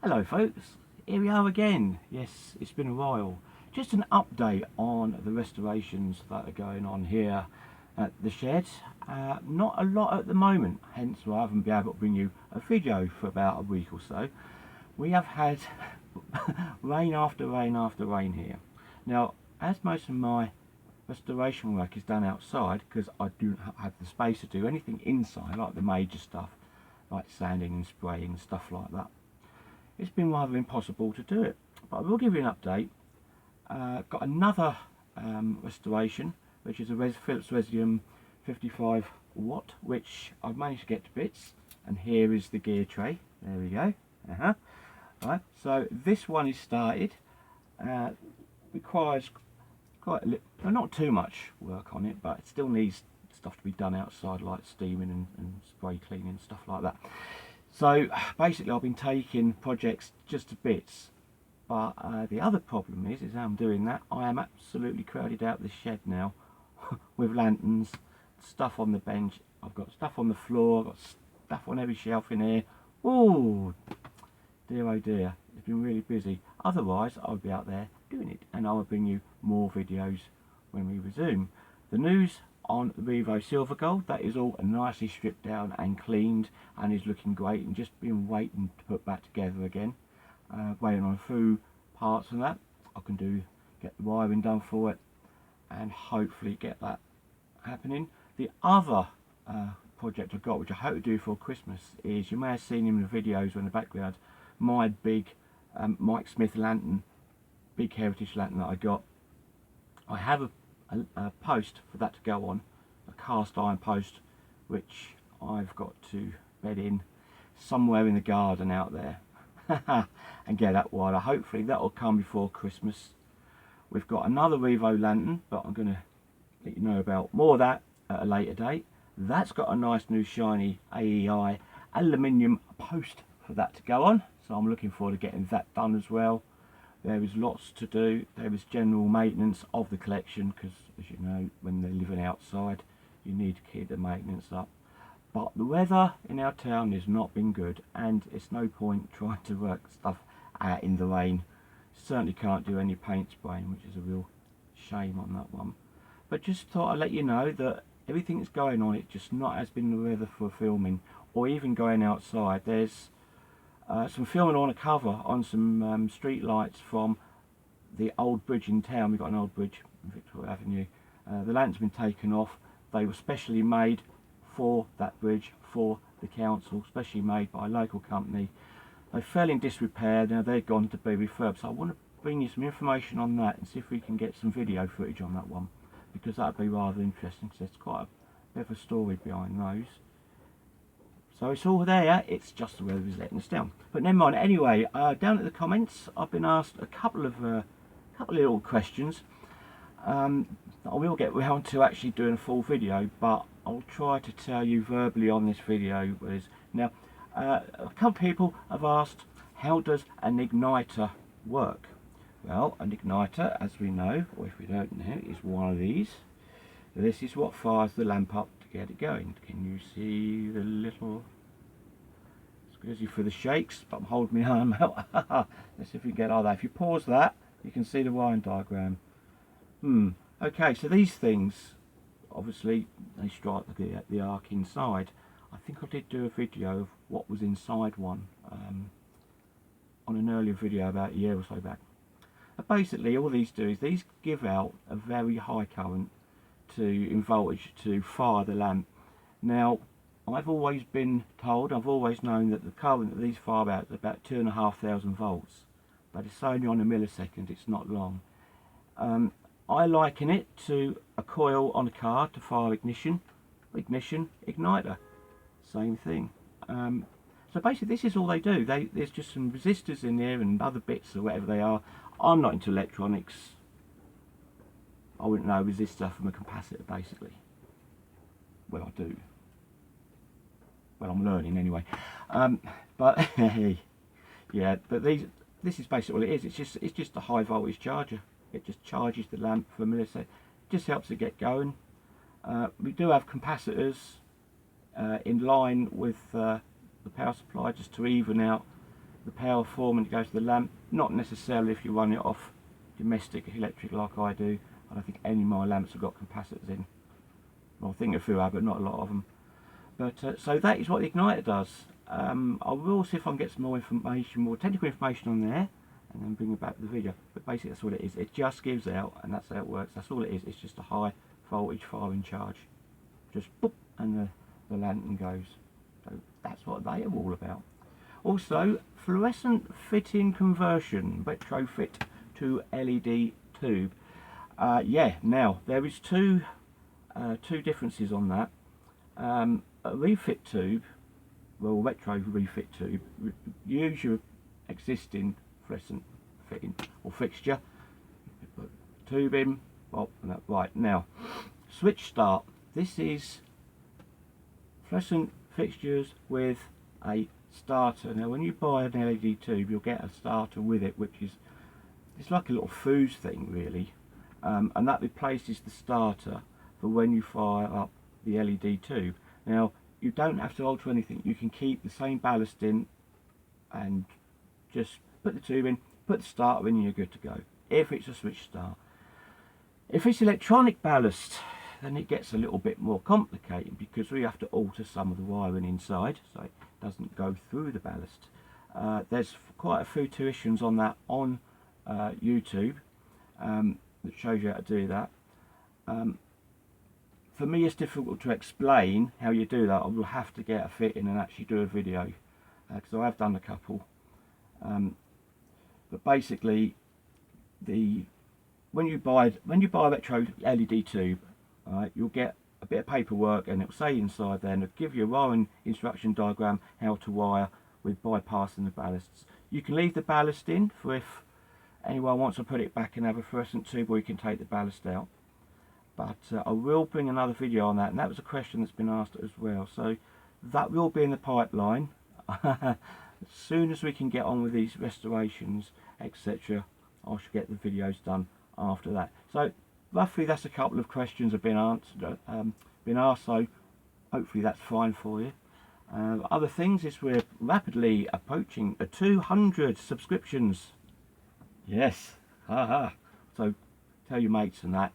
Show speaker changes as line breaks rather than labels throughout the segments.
Hello folks, here we are again. Yes, it's been a while. Just an update on the restorations that are going on here at the shed. Not a lot at the moment, hence why I haven't been able to bring you a video for about a week or so. We have had rain after rain after rain here. Now, as most of my restoration work is done outside, because I do not have the space to do anything inside, like the major stuff, like sanding and spraying and stuff like that, it's been rather impossible to do it. But I will give you an update. Got another restoration, which is a Philips Resium 55 watt, which I've managed to get to bits. And here is the gear tray. There we go. Right, so this one is started. Requires quite a little, well, not too much work on it, but it still needs stuff to be done outside, like steaming and spray cleaning and stuff like that. So basically I've been taking projects just to bits, but the other problem is how I'm doing that, I am absolutely crowded out the shed now with lanterns, stuff on the bench, I've got stuff on the floor, I've got stuff on every shelf in here. Oh dear, oh dear, it's been really busy. Otherwise I would be out there doing it, and I will bring you more videos when we resume. The news on the Revo Silver Gold, that is all nicely stripped down and cleaned and is looking great, and just been waiting to put back together again, waiting on a few parts and that. I can get the wiring done for it and hopefully get that happening. The other project I've got, which I hope to do for Christmas, is, you may have seen in the videos or in the background, my big Mike Smith lantern, big heritage lantern that I got. I have a post for that to go on, a cast iron post, which I've got to bed in somewhere in the garden out there and get that wider. Hopefully that will come before Christmas. We've got another Revo lantern, but I'm going to let you know about more of that at a later date. That's got a nice new shiny AEI aluminium post for that to go on, so I'm looking forward to getting that done as well. There is lots to do. There is general maintenance of the collection, because as you know, when they're living outside you need to keep the maintenance up. But the weather in our town has not been good, and it's no point trying to work stuff out in the rain. Certainly can't do any paint spraying, which is a real shame on that one. But just thought I'd let you know that everything that's going on, it's just not has been the weather for filming or even going outside. There's some filming on a cover on some street lights from the old bridge in town. We've got an old bridge on Victoria Avenue. The lantern's been taken off. They were specially made for that bridge, for the council, specially made by a local company. They fell in disrepair, now they're gone to be refurbed. So I want to bring you some information on that and see if we can get some video footage on that one, because that would be rather interesting, because there's quite a bit of a story behind those. So it's all there, it's just the weather is letting us down. But never mind. Anyway, down at the comments, I've been asked a couple of little questions. I will get round to actually doing a full video, but I'll try to tell you verbally on this video. Now, a couple of people have asked, how does an igniter work? Well, an igniter, as we know, or if we don't know, is one of these. This is what fires the lamp up to get it going. Can you see the little... Excuse you for the shakes, but I'm holding my arm out. Let's see if we can get all that. If you pause that, you can see the wiring diagram. Okay, so these things, obviously, they strike the arc inside. I think I did do a video of what was inside one on an earlier video about a year or so back. But basically, all these do is these give out a very high current in voltage to fire the lamp. Now, I've always been told, I've always known that the current that these fire out is about 2,500 volts, but it's only on a millisecond, it's not long. I liken it to a coil on a car to fire ignition, igniter, same thing. So basically this is all they do. There's just some resistors in there and other bits or whatever they are. I'm not into electronics. I wouldn't know a resistor from a capacitor, basically. Well, I do. Well, I'm learning anyway. But yeah, but this is basically all it is. It's just a high voltage charger. It just charges the lamp for a millisecond. Just helps it get going. We do have capacitors in line with the power supply, just to even out the power form and it goes to the lamp. Not necessarily if you run it off domestic electric like I do. I don't think any of my lamps have got capacitors in. Well, I think a few have, but not a lot of them. But so that is what the igniter does. I will see if I can get some more information, more technical information on there, and then bring it back to the video. But basically that's what it is. It just gives out, and that's how it works. That's all it is. It's just a high voltage firing charge. Just boop, and the lantern goes. So that's what they are all about. Also, fluorescent fit-in conversion, retrofit to LED tube. Yeah, now there is two differences on that. A refit tube, well, retro refit tube, use your existing fluorescent fitting or fixture, put tube in, well, right. Now, switch start. This is fluorescent fixtures with a starter. Now, when you buy an LED tube, you'll get a starter with it, which is, it's like a little fuse thing, really, and that replaces the starter for when you fire up the LED tube. Now, you don't have to alter anything. You can keep the same ballast in and just put the tube in, put the starter in, and you're good to go, if it's a switch start. If it's electronic ballast, then it gets a little bit more complicated because we have to alter some of the wiring inside so it doesn't go through the ballast. There's quite a few tuitions on that on YouTube that shows you how to do that. For me, it's difficult to explain how you do that. I will have to get a fit in and actually do a video because I have done a couple. But basically, when you buy a retro LED tube, you'll get a bit of paperwork and it'll say inside there, and it'll give you a wiring instruction diagram how to wire with bypassing the ballasts. You can leave the ballast in for if anyone wants to put it back and have a fluorescent tube, or you can take the ballast out. But I will bring another video on that, and that was a question that's been asked as well, so that will be in the pipeline. As soon as we can get on with these restorations, etc., I should get the videos done after that. So roughly that's a couple of questions have been answered, been asked, so hopefully that's fine for you. Other things is we're rapidly approaching 200 subscriptions. Yes, haha. So tell your mates and that.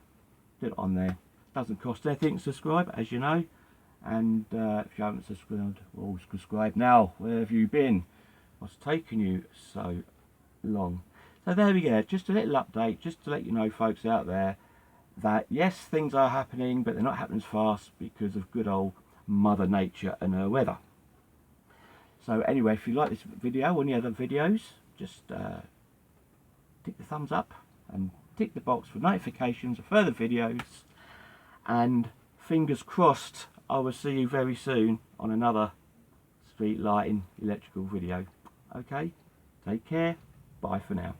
Put it on there. Doesn't cost anything to subscribe, as you know. And if you haven't subscribed, well, subscribe now. Where have you been? What's taken you so long? So there we go. Just a little update, just to let you know, folks out there, that yes, things are happening, but they're not happening as fast because of good old Mother Nature and her weather. So anyway, if you like this video or any other videos, just tick the thumbs up and tick the box for notifications of further videos, and fingers crossed I will see you very soon on another street lighting electrical video. Okay, take care, bye for now.